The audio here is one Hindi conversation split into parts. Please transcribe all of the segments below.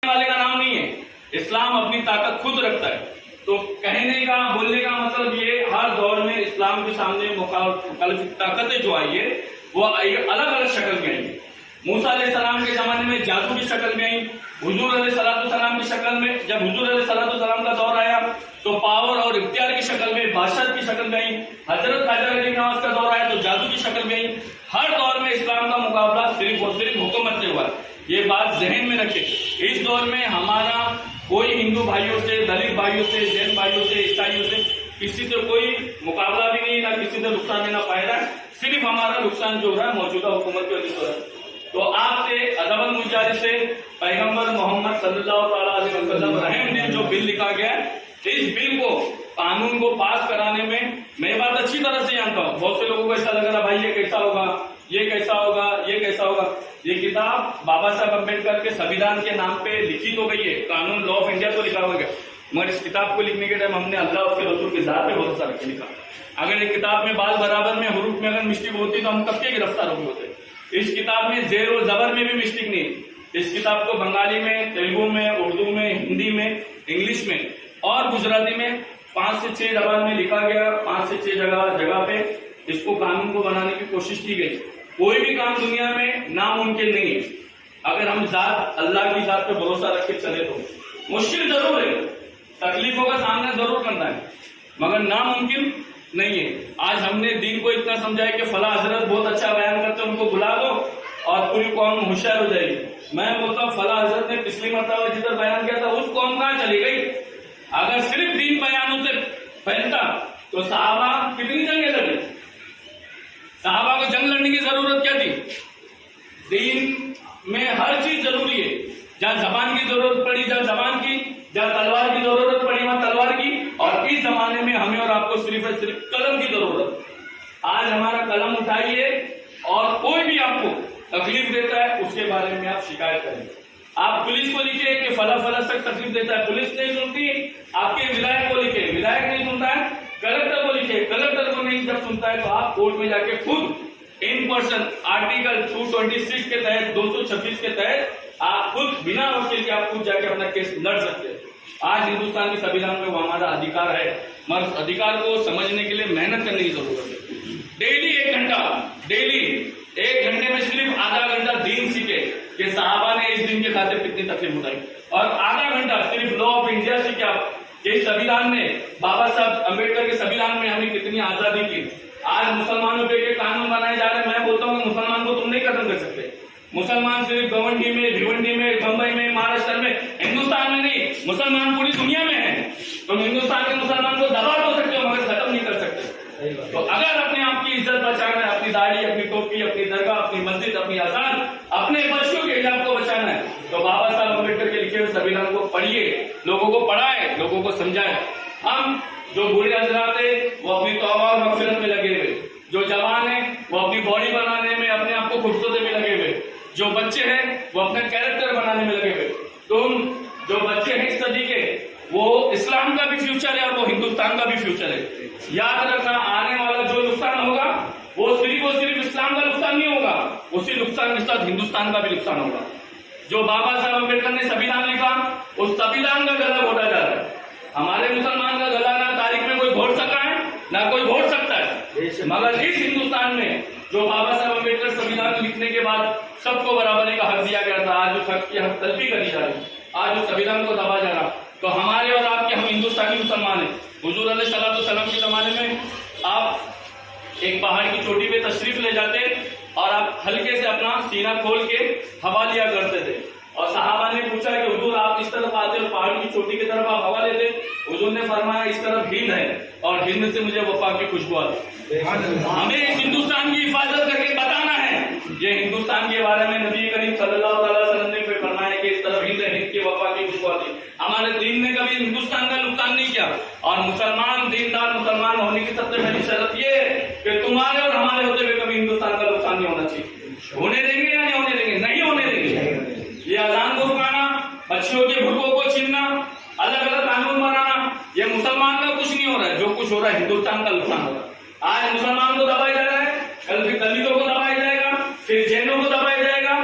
वाले का नाम नहीं है। इस्लाम अपनी ताकत खुद रखता है। तो कहने का बोलने का मतलब ये, हर दौर में इस्लाम के सामने मुखालिफ ताकतें जो आई है वो अलग अलग शक्ल में आई। मूसा अलैहिस्सलाम के जमाने में जादू की शक्ल में आई, हुजूर अलैहिस्सलाम की शक्ल में। जब हुजूर अलैहिस्सलाम का दौर आया तो पावर और इख्तियार की शक्ल में, बादशाह की शक्ल में आई। हजरत ख्वाजा गरीब नवाज का दौर आया तो जादू की शक्ल में आई। हर दौर में इस्लाम का मुकाबला सिर्फ और सिर्फ हुकूमत से हुआ। ये बात जहन में रखें। इस दौर में हमारा कोई हिंदू भाइयों से, दलित भाइयों से, जैन भाइयों से, ईसाइयों से किसी से कोई मुकाबला भी नहीं, ना किसी से नुकसान देना फायदा है। सिर्फ हमारा नुकसान जो रहा है मौजूदा हुकूमत की वजह से हो रहा है। तो आपसे अदबन गुजारिश से पैगंबर मोहम्मद सल्लल्लाहु अलैहि वसल्लम रहम दिल जो बिल लिखा गया है, इस बिल को, कानून को पास कराने में मैं बात अच्छी तरह से जानता हूँ। बहुत से लोगों को ऐसा लग रहा भाई ये कैसा होगा, ये कैसा होगा, ये कैसा होगा। ये किताब बाबा साहब अम्बेडकर के संविधान के नाम पे लिखी तो गई है, कानून लॉ ऑफ इंडिया तो लिखा हुआ है, मगर इस किताब को लिखने के टाइम हमने अल्लाह उसके रसूल की जात पे भरोसा रख के लिखा। अगर एक किताब में बाल बराबर में, हुरूफ में अगर मिस्टेक होती तो हम कब के गिरफ्तार हो होते। इस किताब में जेर और जबर में भी मिस्टेक नहीं। इस किताब को बंगाली में, तेलुगु में, उर्दू में, हिंदी में, इंग्लिश में और गुजराती में 5 से 6 जबान में लिखा गया। 5 से 6 जगह पे इसको कानून को बनाने की कोशिश की गई। कोई भी काम दुनिया में नामुमकिन नहीं है। अगर हम जात, अल्लाह की जात पे भरोसा रख के चले तो मुश्किल जरूर है, तकलीफों का सामना जरूर करना है, मगर नामुमकिन नहीं है। आज हमने दीन को इतना समझाया कि फला हजरत बहुत अच्छा बयान करते हैं, उनको बुला दो और पूरी कौम होशियार हो जाएगी। मैं बोलता हूँ फला हजरत ने पिछली मरतबा जिधर बयान किया था उस कौम कहाँ चली गई। अगर सिर्फ दीन बयानों से फैलता तो सहाबा कितनी जंगें लड़ी। सहाबा को जंग लड़ने की जरूरत क्या थी। दीन में हर चीज जरूरी है। जहाँ जबान की जरूरत पड़ी जहाँ जबान की, जहाँ तलवार की जरूरत पड़ी वहां तलवार की। और इस जमाने में हमें और आपको सिर्फ कलम की जरूरत। आज हमारा कलम उठाइए और कोई भी आपको तकलीफ देता है उसके बारे में आप शिकायत करें। आप पुलिस को लिखे कि फला फला शख्स तकलीफ देता है, पुलिस नहीं सुनती। आपके विधायक को लिखे, विधायक नहीं सुनता है। कलेक्टर को लिखे, कलेक्टर को नहीं जब सुनता है तो आप कोर्ट में जाके खुद इन पर्सन आर्टिकल 226 के तहत, 226 के तहत आप खुद बिना वकील के आप खुद जाके अपना केस लड़ सकते हैं। आज हिंदुस्तान के संविधान में वो हमारा अधिकार है, मगर अधिकार को समझने के लिए मेहनत करने की जरूरत है। डेली 1 घंटा, डेली 1 घंटे में सिर्फ आधा घंटा दीन सीखे कि साहबा ने इस दिन के खातिर कितनी तकलीफ उठाई, और आधा घंटा सिर्फ लॉ ऑफ इंडिया सीखे आप कि संविधान ने, बाबा साहब अम्बेडकर के संविधान में हमें कितनी आजादी की। आज मुसलमानों पे के कानून बनाए जा रहे हैं। मैं बोलता हूँ मुसलमान को तुम नहीं खत्म कर सकते। मुसलमान सिर्फ गवंडी में, भिवंडी में, बंबई में, महाराष्ट्र में, हिंदुस्तान में नहीं, मुसलमान पूरी दुनिया में है। तुम हिंदुस्तान के मुसलमान को दबा तो सकते हो मगर खत्म नहीं कर सकते। तो अगर अपने आप की इज्जत बचाना है, अपनी दाढ़ी, अपनी टोपी, अपनी दरगाह, अपनी मस्जिद, अपनी अजान, अपने बच्चों के हिजाब को बचाना है तो बाबा साहब अम्बेडकर के लिखे हुए संविधान को पढ़िए, लोगों को पढ़ाए, लोगों को समझाए। हम जो बूढ़े हजरात है वो अपनी तौबा और मगफिरत में लगे हुए, जो जवान है वो अपनी बॉडी बनाने में, अपने आप को खूबसूरत में लगे हुए, जो बच्चे हैं वो अपना कैरेक्टर बनाने में लगे हुए। तुम जो बच्चे हैं इस सदी के, वो इस्लाम का भी फ्यूचर है और वो हिंदुस्तान का भी फ्यूचर है। याद रखना, आने वाला जो नुकसान होगा वो सिर्फ इस्लाम का नुकसान नहीं होगा, उसी नुकसान के साथ हिंदुस्तान का भी नुकसान होगा। जो बाबा साहब अम्बेडकर ने संविधान लिखा उस संविधान का गला घोटा जा रहा है। हमारे मुसलमान का गला ना तारीख में कोई घोट सका है ना कोई घोट सकता है, मगर इस हिंदुस्तान में जो बाबा साहब अम्बेडकर संविधान लिखने के बाद सबको बराबरी का हक दिया गया था, आज उस हक की हक तलबी करी जा रही, आज उस संविधान को दबा जा रहा। तो हमारे और आपके, हम हिंदुस्तानी मुसलमान हैं। हुजूर अलैहिस्सलाम के जमाने में आप एक पहाड़ की चोटी पे तशरीफ ले जाते और आप हल्के से अपना सीना खोल के हवा लिया करते थे। और सहाबा ने पूछा कि हुजूर आप इस तरफ आते और पहाड़ की चोटी की तरफ आप हवा लेते। हुजूर ने फरमाया इस तरफ हिंद है और हिंद से मुझे वफा की खुशबू आती। हमें इस हिंदुस्तान की हिफाजत करके बताना है। ये हिंदुस्तान के बारे में नबी करीम सल्लल्लाहु अलैहि वसल्लम ने फिर फरमाया कि इस तरफ हिंद है, हिंद की वफा की खुशबू आती। हमारे दीन ने कभी हिंदुस्तान का नुकसान नहीं किया। और मुसलमान, दीनदार मुसलमान होने की सबसे पहली शर्त ये है कि तुम्हारे और हमारे होते हुए कभी हिंदुस्तान का नुकसान नहीं होना चाहिए। होने देंगे या नहीं होने देंगे? नहीं होने देंगे। ये अजान को रुकाना, बच्चियों के भुटकों को छीनना, अलग अलग कानून बनाना, ये मुसलमान का कुछ नहीं हो रहा है। जो कुछ हो रहा है हिंदुस्तान का नुकसान हो रहा है। आज मुसलमान को दबाया जा रहा है, कल फिर दलितों को दबाया जाएगा, फिर जैनों को दबाया जाएगा,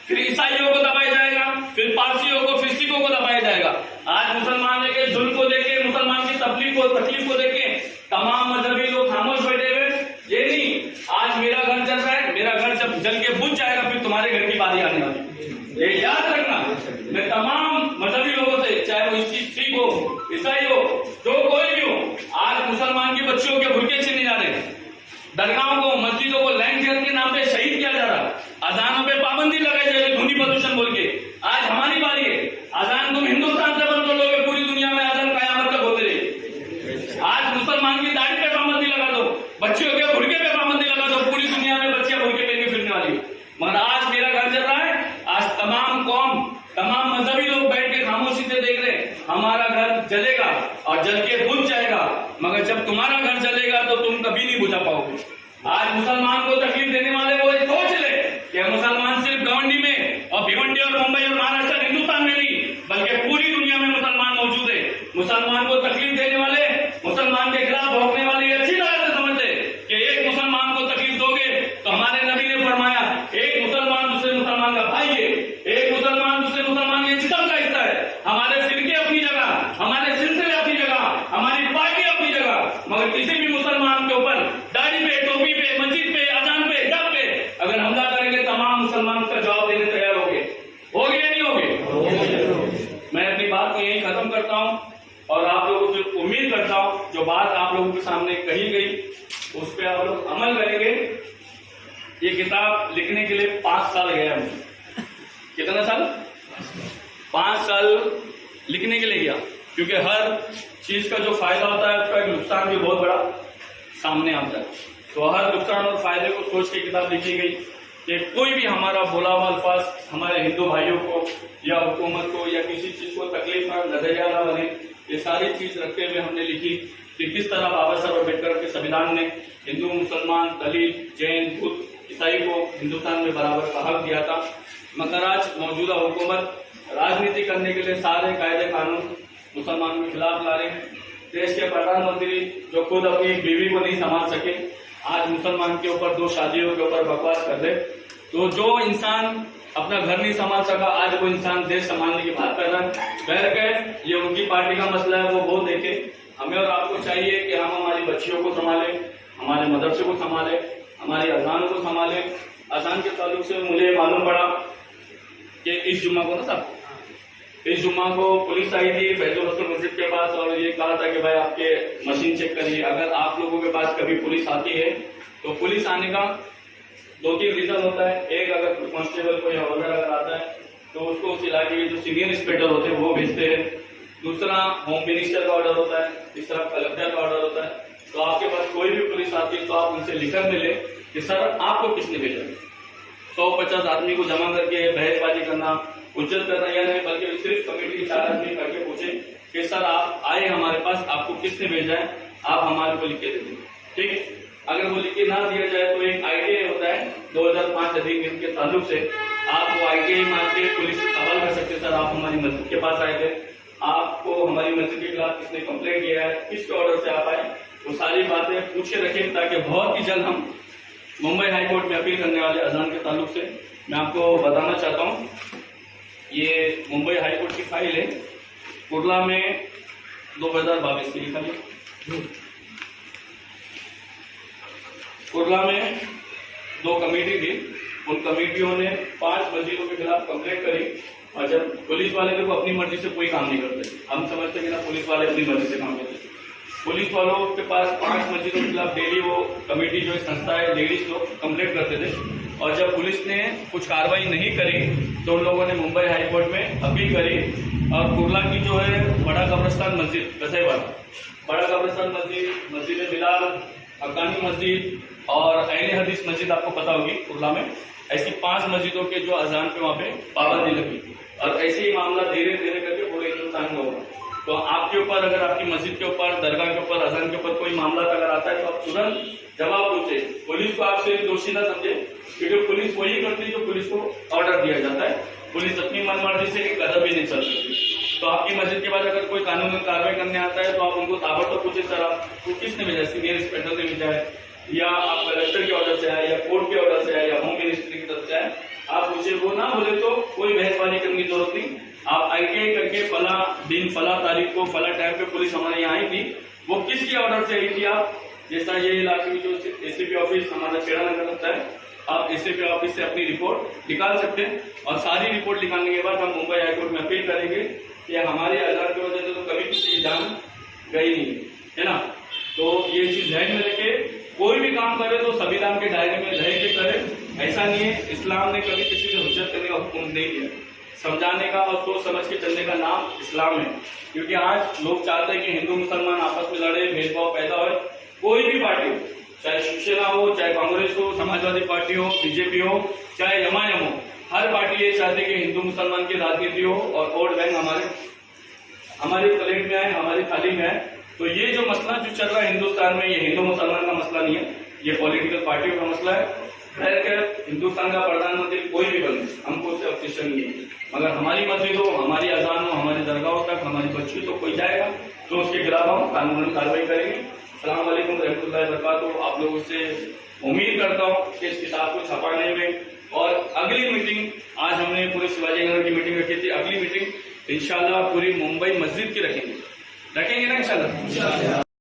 फिर ईसाइयों को दबाया जाएगा, फिर प्रवासियों को, फिरसिकों को दबाया जाएगा। आज मुसलमान के जुल्म को देखे, मुसलमान की तकलीफ को देखे तमाम मजहबी लोग खामोश बैठे हुए। ये नहीं, आज मेरा घर जल रहा है, मेरा घर जब जल के बुझ जाएगा फिर तुम्हारे घर की बारी आने वाली। ये याद रखना। मैं तमाम मजहबी लोगों से, चाहे वो सिख हो, ईसाई हो, जो कोई भी हो, आज मुसलमान की बच्चियों के भुरके छीने जा रहे हैं, दरगाहों को, मस्जिदों को लैंड जेल के नाम पे शहीद किया जा रहा, अजानों पे पाबंदी लगाई जा रही ध्वनि प्रदूषण बोल के। आज हमारी बारी है, अजान तुम हिंदुस्तान से बंद कर लोगे, पूरी दुनिया में अजान कयामत तक होते रहे। आज मुसलमान की दाढ़ी पे पाबंदी लगा दो, बच्चियों के भुरके पे पाबंदी लगा दो, पूरी दुनिया में बच्चियां भुरके पहन के फिरने वाली। मगर आज मेरा घर जल रहा है, आज तमाम कौम, तमाम मजहबी लोग बैठ के खामोशी से देख रहे, हमारा घर जलेगा और जल के बुझ जाएगा, मगर जब तुम्हारा घर जलेगा तो तुम कभी नहीं बुझा पाओगे। आज मुसलमान को तकलीफ देने वाले वो सोच ले कि मुसलमान सिर्फ गवंडी में और भिवंडी और मुंबई और महाराष्ट्र हिंदुस्तान में नहीं, बल्कि पूरी दुनिया में मुसलमान मौजूद है। मुसलमान को तकलीफ देने वाले, मुसलमान के खिलाफ भौंकने वाले अच्छी तरह से समझते कि एक मुसलमान को तकलीफ दोगे तो हमारे नबी ने फरमाया एक मुसलमान दूसरे मुसलमान का भाई है, एक मुसलमान दूसरे मुसलमान के जिस्म का हिस्सा है। हमारे फिरके अपनी जगह, हमारे सिलसिले अपनी जगह, हमारी पार्टी अपनी जगह, मगर किसी भी मुसलमान के ऊपर दाढ़ी पे, टोपी पे, मस्जिद पे, अजान पे, जब पे अगर हमला करेंगे तमाम मुसलमान का जवाब देने तैयार होगे या नहीं होगे? मैं अपनी बात को यही खत्म करता हूँ और आप लोगों से उम्मीद करता हूँ जो बात आप लोगों के सामने कही गई उस पर आप लोग अमल करेंगे। ये किताब लिखने के लिए 5 साल गया मुझे। कितना साल? 5 साल लिखने के लिए गया, क्योंकि हर चीज का जो फायदा होता है उसका एक नुकसान भी बहुत बड़ा सामने आता है। तो हर नुकसान और फायदे को सोच के किताब लिखी गई कि कोई भी हमारा बोला हुआ अल्फाज हमारे हिंदू भाइयों को या हुकूमत को या किसी चीज को तकलीफ में नजरिया न बने, ये सारी चीज रखते हुए हमने लिखी कि किस तरह बाबा साहब अम्बेडकर के संविधान ने हिंदू, मुसलमान, दलित, जैन, बुद्ध, ईसाई को हिंदुस्तान में बराबर का हक दिया था। मगर आज मौजूदा हुकूमत राजनीति करने के लिए सारे कायदे कानून मुसलमानों के खिलाफ ला रहे हैं। देश के प्रधानमंत्री जो खुद अपनी बीवी को नहीं संभाल सके, आज मुसलमान के ऊपर 2 शादियों के ऊपर बकवास कर दे। तो जो इंसान अपना घर नहीं संभाल सका, आज वो इंसान देश संभालने की बात कर रहा है। बहरकैफ ये उनकी पार्टी का मसला है, वो देखे। हमें और आपको चाहिए कि हम हमारी बच्चियों को संभालें, हमारे मदरसे को संभालें, हमारी अजानों को संभालें। अजान के ताल्लुक से मुझे मालूम पड़ा कि इस जुम्मा को इस जुम्मा को पुलिस आई थी फैजुल हसन मस्जिद के पास और ये कहा था कि भाई आपके मशीन चेक करिए। अगर आप लोगों के पास कभी पुलिस आती है तो पुलिस आने का 2-3 रीजन होता है। एक, अगर कांस्टेबल कोई हवलदार अगर आता है तो उसको उस इलाके के जो सीनियर इंस्पेक्टर होते हैं वो भेजते हैं। दूसरा, होम मिनिस्टर का ऑर्डर होता है। तीसरा, कलेक्टर का ऑर्डर होता है। तो आपके पास कोई भी पुलिस आती है तो आप उनसे लिखकर मिले कि सर आपको किसने भेजा। 150 आदमी को जमा करके बहसबाजी करना, उज्जत करना या नहीं, बल्कि सिर्फ कमेटी के 4 आदमी करके पूछे कि सर आप आए हमारे पास, आपको किसने भेजा है, आप हमारे को लिख के दे दें। ठीक है, अगर वो लिख के ना दिया जाए तो एक ITA होता है 2005 अधिनियम के ताल्लुक से, आप वो ITA मार के पुलिस से सवाल कर सकते सर आप हमारी मस्जिद के पास आए थे, आपको हमारी मस्जिद के खिलाफ किसने कंप्लेंट किया है, किसके ऑर्डर से आप आए। वो सारी बातें पूछ के रखें ताकि बहुत ही जल्द हम मुंबई हाई कोर्ट में अपील करने वाले अजान के ताल्लुक से मैं आपको बताना चाहता हूँ। ये मुंबई हाई कोर्ट की फाइल है, कुर्ला में 2022 की लिखा है। कुर्ला में 2 कमेटी थी, उन कमेटियों ने 5 मस्जिदों के खिलाफ कंप्लेंट करी और जब पुलिस वाले देखो अपनी मर्जी से कोई काम नहीं करते, हम समझते कि ना पुलिस वाले अपनी मर्जी से काम करते। पुलिस वालों के पास 5 मस्जिदों के खिलाफ डेली वो कमेटी जो संस्था है लेडीज लोग कंप्लेंट करते थे और जब पुलिस ने कुछ कार्रवाई नहीं करी तो उन लोगों ने मुंबई हाई कोर्ट में अपील करी और कुर्ला की जो है बड़ा कब्रिस्तान मस्जिद, कसेवाला बड़ा कब्रिस्तान मस्जिद, मस्जिद बिलाल, हक्कानी मस्जिद और अहले हदीस मस्जिद आपको पता होगी कुर्ला में, ऐसी 5 मस्जिदों के जो अजान पे वहाँ पे पाबंदी लगी और ऐसे ही मामला धीरे धीरे करके पूरे हिंदुस्तान में होगा। तो आपके ऊपर, अगर आपकी मस्जिद के ऊपर, दरगाह के ऊपर, अजान के ऊपर कोई मामला अगर आता है तो आप तुरंत जवाब पूछे। पुलिस को आपसे दोषी ना समझे, क्योंकि पुलिस वही करती है जो पुलिस को ऑर्डर दिया जाता है। पुलिस अपनी मनमर्जी से एक कदम भी नहीं चल सकती। तो आपकी मस्जिद के बाद अगर कोई कानूनी कार्रवाई करने आता है तो आप उनको ताबड़तोड़ पूछे सर आपको किसने भेजा, सीनियर इंस्पेक्टर ने भेजा है या आप कलेक्टर के ऑर्डर से आए या कोर्ट के ऑर्डर से आए या होम मिनिस्ट्री की तरफ से आए, आप पूछे। वो ना बोले तो कोई बहसबाजी करने करने की जरूरत नहीं। आप एक करके फला दिन फला तारीख को फला टाइम पे पुलिस हमारे यहाँ आई थी, वो किसकी ऑर्डर से आई थी, आप जैसा ये इलाके में जो एसीपी ऑफिस हमारा छेड़ा नगर लगता है, आप एसीपी ऑफिस से अपनी रिपोर्ट निकाल सकते हैं। और सारी रिपोर्ट निकालने के बाद हम मुंबई हाईकोर्ट में अपील करेंगे कि हमारे आधार की वजह से तो कभी किसी की जान गई नहीं है ना। तो ये चीज ध्यान में रखे, कोई भी काम करे तो संविधान के दायरे में रह के करे। ऐसा नहीं है, इस्लाम ने कभी किसी से हुज्जत करने का हुक्म नहीं किया, समझाने का और सोच समझ के चलने का नाम इस्लाम है। क्योंकि आज लोग चाहते हैं कि हिंदू मुसलमान आपस में लड़े, भेदभाव पैदा हो। कोई भी पार्टी हो, चाहे शिवसेना हो, चाहे कांग्रेस हो, समाजवादी पार्टी हो, बीजेपी हो, चाहे एमआईएम हो, हर पार्टी ये चाहते कि हिंदू मुसलमान की राजनीति हो और वोट बैंक हमारे प्लेट में आए, हमारी थाली में आए। तो ये जो मसला जो चल रहा है हिंदुस्तान में, ये हिंदू मुसलमान का मसला नहीं है, ये पॉलिटिकल पार्टियों का मसला है। हिंदुस्तान का प्रधानमंत्री कोई भी बने, हमको उससे ऑब्जेक्शन नहीं है, मगर हमारी मस्जिद हो, हमारी अजान हो, हमारी दरगाहों तक हमारी बच्ची तो कोई जाएगा तो उसके खिलाफ हम कानूनी कार्रवाई करेंगे। अस्सलाम वालेकुम रहमतुल्लाहि व बरकातहू। आप लोगों से उम्मीद करता हूँ कि इस किताब को छपाने में, और अगली मीटिंग आज हमने पूरे शिवाजी नगर की मीटिंग रखी थी, अगली मीटिंग इंशाल्लाह पूरी मुंबई मस्जिद की रखेंगे ना इंशाल्लाह।